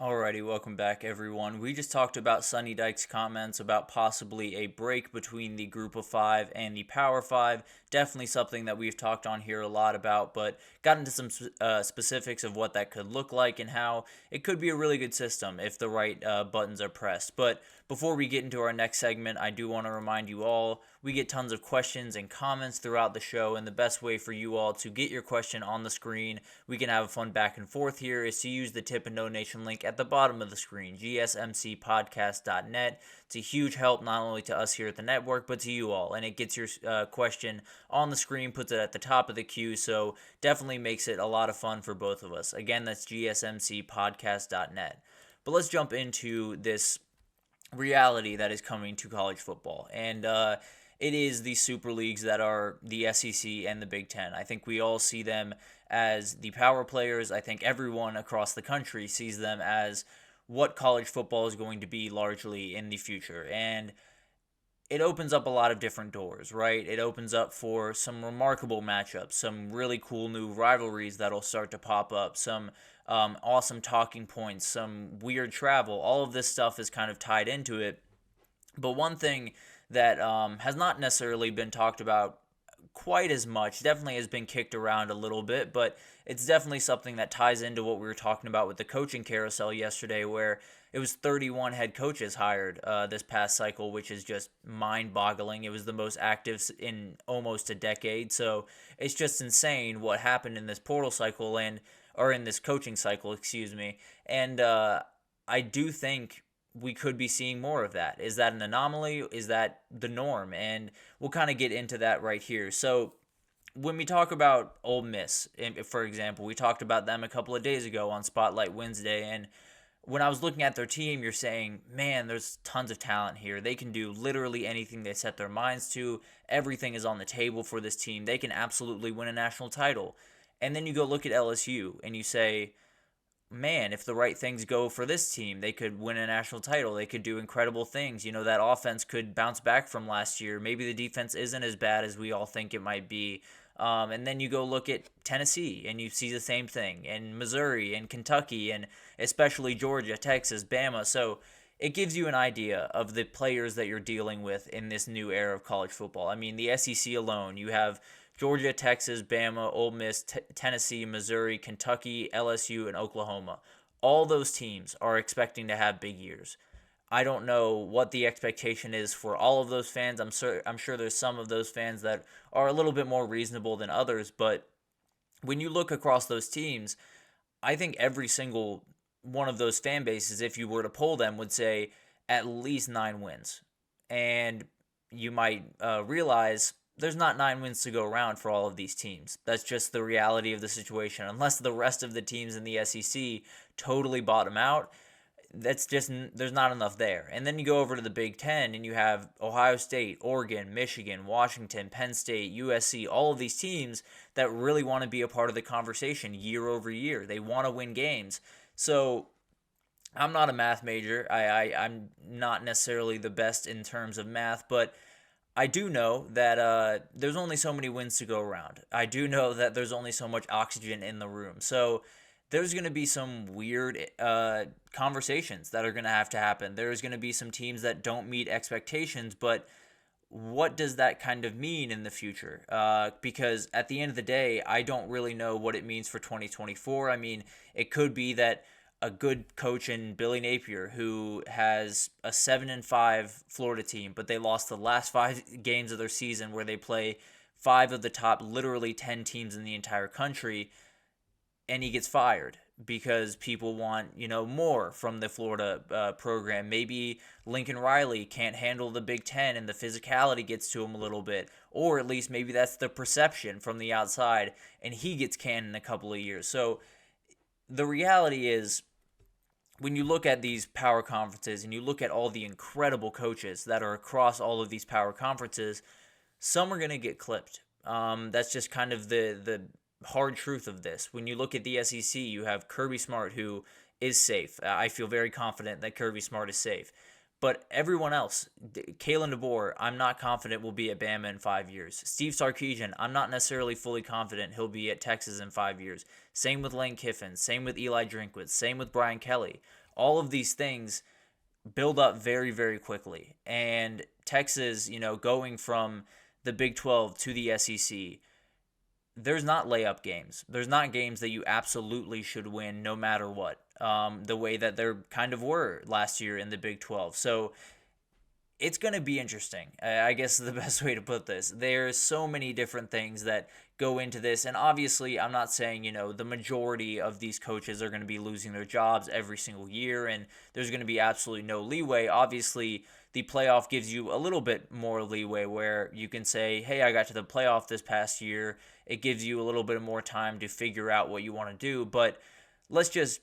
Alrighty, welcome back everyone. We just talked about Sonny Dyke's comments about possibly a break between the Group of Five and the Power Five. Definitely something that we've talked on here a lot about, but got into some specifics of what that could look like and how it could be a really good system if the right buttons are pressed. But before we get into our next segment, I do want to remind you all we get tons of questions and comments throughout the show, and the best way for you all to get your question on the screen, we can have a fun back and forth here, is to use the tip and donation link at the bottom of the screen, gsmcpodcast.net. It's a huge help not only to us here at the network, but to you all, and it gets your question on the screen, puts it at the top of the queue, so definitely makes it a lot of fun for both of us. Again, that's gsmcpodcast.net. But let's jump into this reality that is coming to college football. And it is the super leagues that are the SEC and the Big Ten. I think we all see them as the power players. I think everyone across the country sees them as what college football is going to be largely in the future. And it opens up a lot of different doors, right? It opens up for some remarkable matchups, some really cool new rivalries that'll start to pop up, some awesome talking points, some weird travel. All of this stuff is kind of tied into it. But one thing that has not necessarily been talked about quite as much, definitely has been kicked around a little bit, but it's definitely something that ties into what we were talking about with the coaching carousel yesterday, where it was 31 head coaches hired this past cycle, which is just mind-boggling. It was the most active in almost a decade, so it's just insane what happened in this portal cycle or in this coaching cycle, excuse me. And I do think we could be seeing more of that. Is that an anomaly? Is that the norm? And we'll kind of get into that right here. So when we talk about Ole Miss, for example, we talked about them a couple of days ago on Spotlight Wednesday, and when I was looking at their team, you're saying, man, there's tons of talent here. They can do literally anything they set their minds to. Everything is on the table for this team. They can absolutely win a national title. And then you go look at LSU and you say, man, if the right things go for this team, they could win a national title. They could do incredible things. You know, that offense could bounce back from last year. Maybe the defense isn't as bad as we all think it might be. And then you go look at Tennessee and you see the same thing, and Missouri and Kentucky and especially Georgia, Texas, Bama. So it gives you an idea of the players that you're dealing with in this new era of college football. I mean, the SEC alone, you have Georgia, Texas, Bama, Ole Miss, Tennessee, Missouri, Kentucky, LSU, and Oklahoma. All those teams are expecting to have big years. I don't know what the expectation is for all of those fans. I'm sure there's some of those fans that are a little bit more reasonable than others, but when you look across those teams, I think every single one of those fan bases, if you were to poll them, would say at least 9 wins. And you might realize there's not 9 wins to go around for all of these teams. That's just the reality of the situation. Unless the rest of the teams in the SEC totally bottom out, there's not enough there. And then you go over to the Big Ten and you have Ohio State, Oregon, Michigan, Washington, Penn State, USC, all of these teams that really want to be a part of the conversation year over year. They want to win games. So I'm not a math major. I'm not necessarily the best in terms of math, but I do know that there's only so many wins to go around. I do know that there's only so much oxygen in the room. So there's going to be some weird conversations that are going to have to happen. There's going to be some teams that don't meet expectations, but what does that kind of mean in the future? Because at the end of the day, I don't really know what it means for 2024. I mean, it could be that a good coach in Billy Napier, who has a 7-5 Florida team, but they lost the last 5 games of their season where they play 5 of the top literally 10 teams in the entire country, and he gets fired because people want, more from the Florida program. Maybe Lincoln Riley can't handle the Big Ten and the physicality gets to him a little bit, or at least maybe that's the perception from the outside, and he gets canned in a couple of years. So the reality is, when you look at these power conferences and you look at all the incredible coaches that are across all of these power conferences, some are going to get clipped. That's just kind of the hard truth of this. When you look at the SEC, you have Kirby Smart, who is safe. I feel very confident that Kirby Smart is safe. But everyone else, Kalen DeBoer, I'm not confident will be at Bama in 5 years. Steve Sarkisian, I'm not necessarily fully confident he'll be at Texas in 5 years. Same with Lane Kiffin. Same with Eli Drinkwitz. Same with Brian Kelly. All of these things build up very, very quickly. And Texas, going from the Big 12 to the SEC, there's not layup games. There's not games that you absolutely should win no matter what, the way that there kind of were last year in the Big 12. So it's going to be interesting. I guess is the best way to put this. There's so many different things that go into this. And obviously, I'm not saying, the majority of these coaches are going to be losing their jobs every single year and there's going to be absolutely no leeway. Obviously, the playoff gives you a little bit more leeway where you can say, hey, I got to the playoff this past year. It gives you a little bit more time to figure out what you want to do. But let's just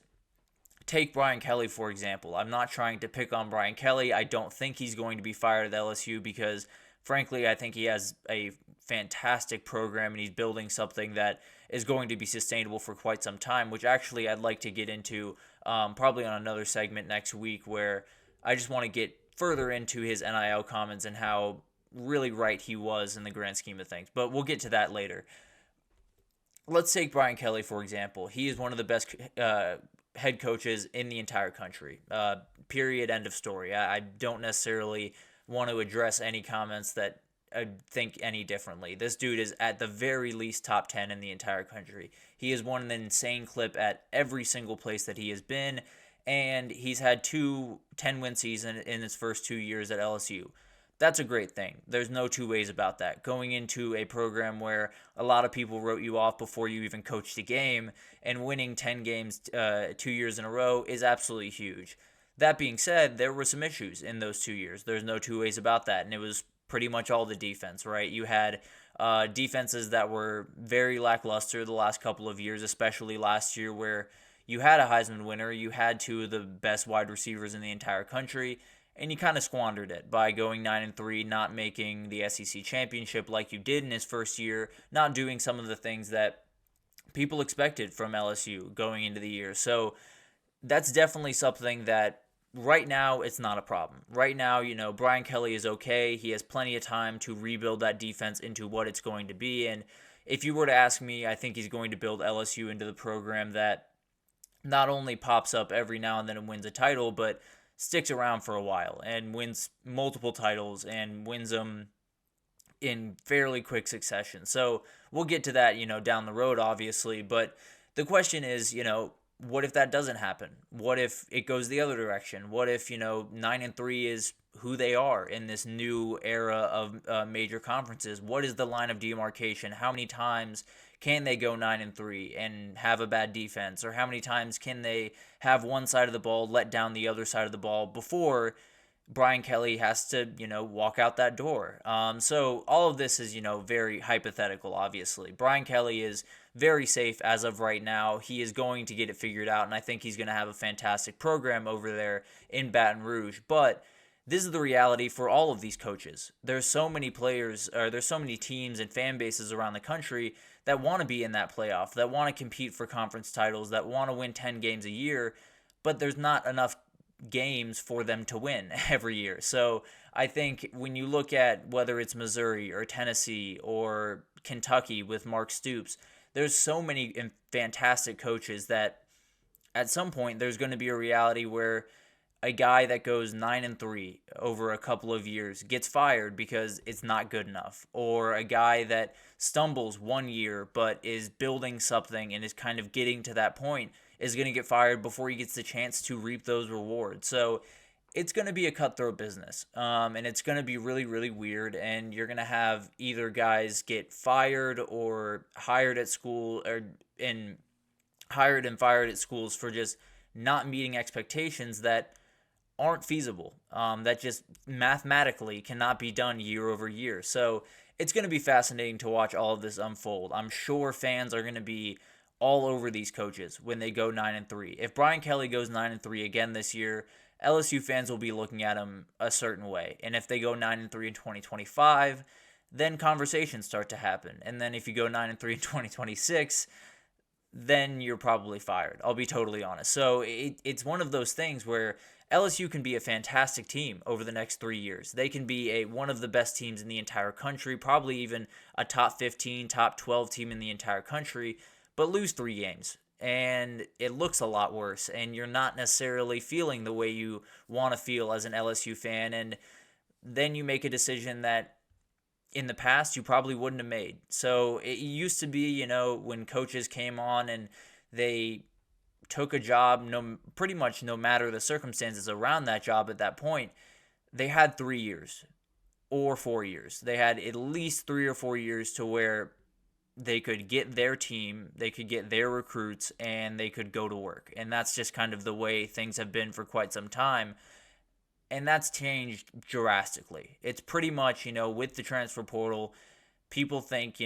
take Brian Kelly, for example. I'm not trying to pick on Brian Kelly. I don't think he's going to be fired at LSU because, frankly, I think he has a fantastic program and he's building something that is going to be sustainable for quite some time, which actually I'd like to get into probably on another segment next week where I just want to get further into his NIL comments and how really right he was in the grand scheme of things. But we'll get to that later. Let's take Brian Kelly, for example. He is one of the best head coaches in the entire country. Period. End of story. I don't necessarily want to address any comments that I think any differently. This dude is at the very least top 10 in the entire country. He has won an insane clip at every single place that he has been, and he's had 2 10-win seasons in his first 2 years at LSU. That's a great thing. There's no two ways about that. Going into a program where a lot of people wrote you off before you even coached a game and winning 10 games 2 years in a row is absolutely huge. That being said, there were some issues in those 2 years. There's no two ways about that, and it was pretty much all the defense, right? You had defenses that were very lackluster the last couple of years, especially last year where you had a Heisman winner, you had 2 of the best wide receivers in the entire country, and you kind of squandered it by going 9-3, not making the SEC championship like you did in his first year, not doing some of the things that people expected from LSU going into the year. So that's definitely something that right now it's not a problem. Right now, Brian Kelly is okay. He has plenty of time to rebuild that defense into what it's going to be. And if you were to ask me, I think he's going to build LSU into the program that not only pops up every now and then and wins a title, but sticks around for a while and wins multiple titles and wins them in fairly quick succession. So we'll get to that, down the road, obviously. But the question is, what if that doesn't happen? What if it goes the other direction? What if, 9-3 is who they are in this new era of major conferences? What is the line of demarcation? How many times can they go 9-3 and have a bad defense? Or how many times can they have one side of the ball let down the other side of the ball before Brian Kelly has to, walk out that door? So all of this is, very hypothetical, obviously. Brian Kelly is very safe as of right now. He is going to get it figured out, and I think he's going to have a fantastic program over there in Baton Rouge. But this is the reality for all of these coaches. There's so many players, or there's so many teams and fan bases around the country that want to be in that playoff, that want to compete for conference titles, that want to win 10 games a year, but there's not enough games for them to win every year. So I think when you look at whether it's Missouri or Tennessee or Kentucky with Mark Stoops, there's so many fantastic coaches that at some point there's going to be a reality where a guy that goes 9-3 over a couple of years gets fired because it's not good enough, or a guy that stumbles one year but is building something and is kind of getting to that point is going to get fired before he gets the chance to reap those rewards. So it's going to be a cutthroat business, and it's going to be really, really weird, and you're going to have either guys get fired or hired at school and hired and fired at schools for just not meeting expectations that aren't feasible, that just mathematically cannot be done year over year. So it's going to be fascinating to watch all of this unfold. I'm sure fans are going to be all over these coaches when they go 9-3. If Brian Kelly goes 9-3 again this year, LSU fans will be looking at him a certain way. And if they go 9-3 in 2025, then conversations start to happen. And then if you go 9-3 in 2026, then you're probably fired. I'll be totally honest. So it's one of those things where LSU can be a fantastic team over the next 3 years. They can be one of the best teams in the entire country, probably even a top 15, top 12 team in the entire country, but lose 3 games and it looks a lot worse, and you're not necessarily feeling the way you want to feel as an LSU fan, and then you make a decision that in the past you probably wouldn't have made. So it used to be, when coaches came on and they took a job, pretty much no matter the circumstances around that job at that point, they had 3 years or 4 years. They had at least 3 or 4 years to where they could get their team, they could get their recruits, and they could go to work. And that's just kind of the way things have been for quite some time. And that's changed drastically. It's pretty much, with the transfer portal, people think,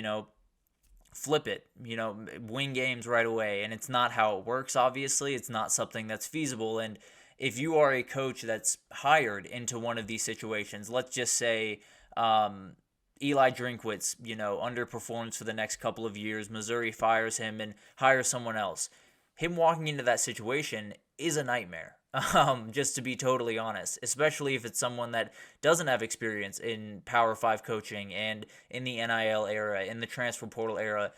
flip it, win games right away. And it's not how it works, obviously. It's not something that's feasible. And if you are a coach that's hired into one of these situations, let's just say Eli Drinkwitz, underperforms for the next couple of years, Missouri fires him and hires someone else. Him walking into that situation is a nightmare. Just to be totally honest, especially if it's someone that doesn't have experience in Power 5 coaching and in the NIL era, in the transfer portal era,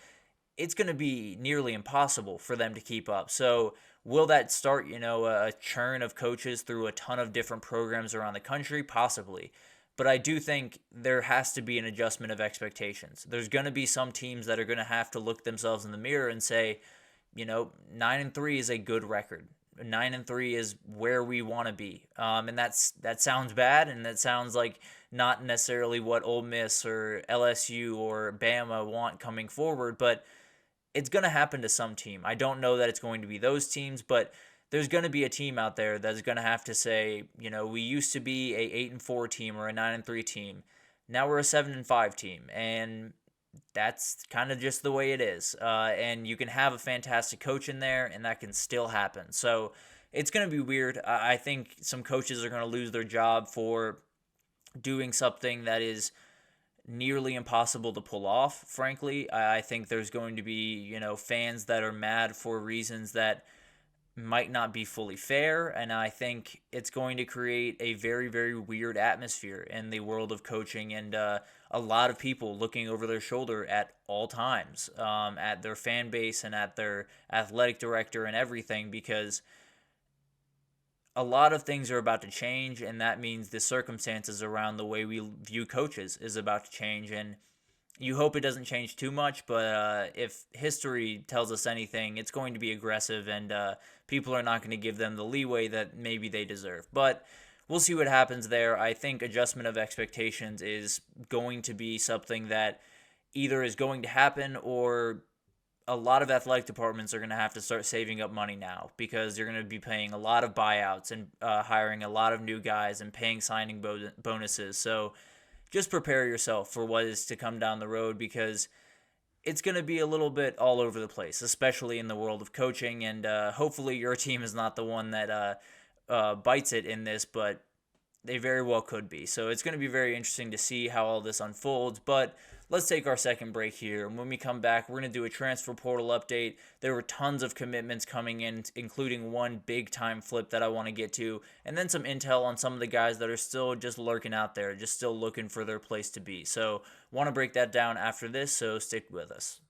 it's going to be nearly impossible for them to keep up. So will that start, a churn of coaches through a ton of different programs around the country? Possibly. But I do think there has to be an adjustment of expectations. There's going to be some teams that are going to have to look themselves in the mirror and say, 9-3 is a good record. 9-3 is where we want to be, and that sounds bad, and that sounds like not necessarily what Ole Miss or LSU or Bama want coming forward. But it's going to happen to some team. I don't know that it's going to be those teams, but there's going to be a team out there that's going to have to say, we used to be a 8-4 team or a 9-3 team. Now we're a 7-5 team, and that's kind of just the way it is. And you can have a fantastic coach in there, and that can still happen. So it's going to be weird. I think some coaches are going to lose their job for doing something that is nearly impossible to pull off, frankly. I think there's going to be, fans that are mad for reasons that might not be fully fair, and I think it's going to create a very, very weird atmosphere in the world of coaching, and a lot of people looking over their shoulder at all times, at their fan base and at their athletic director and everything, because a lot of things are about to change, and that means the circumstances around the way we view coaches is about to change, and you hope it doesn't change too much, but if history tells us anything, it's going to be aggressive, and people are not going to give them the leeway that maybe they deserve. But we'll see what happens there. I think adjustment of expectations is going to be something that either is going to happen, or a lot of athletic departments are going to have to start saving up money now, because they're going to be paying a lot of buyouts and hiring a lot of new guys and paying signing bonuses. So just prepare yourself for what is to come down the road, because it's going to be a little bit all over the place, especially in the world of coaching. And hopefully your team is not the one that bites it in this, but they very well could be. So it's going to be very interesting to see how all this unfolds. But let's take our second break here. And when we come back, we're going to do a transfer portal update. There were tons of commitments coming in, including one big-time flip that I want to get to, and then some intel on some of the guys that are still just lurking out there, just still looking for their place to be. So want to break that down after this, so stick with us.